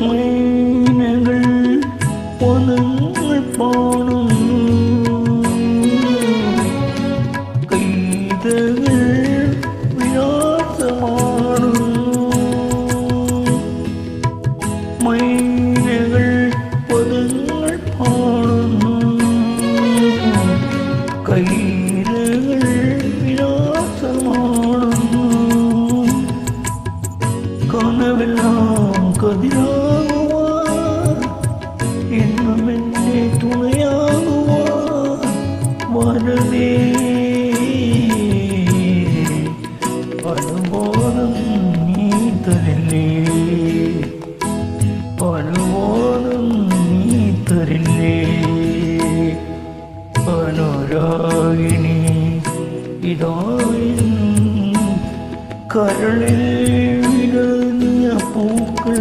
മൈനകൾ പദങ്ങൾ പാടുന്നു, കൈതകൾ വിലാസമാടുന്നു. മൈനകൾ പദങ്ങൾ പാടുന്നു, കൈതകൾ വിലാസമാടുന്നു. കനവെല്ലാം കതിരാകുവാൻ, എന്നും എന്നെ തുണയാകുവാൻ വരണേ. അനുബോധം നീ തരില്ലേ, അനുബോധം നീ തരില്ലേ. അനുരാഗിണി ഇതായും കരളിൽ വിടഞ്ഞ പൂക്കൾ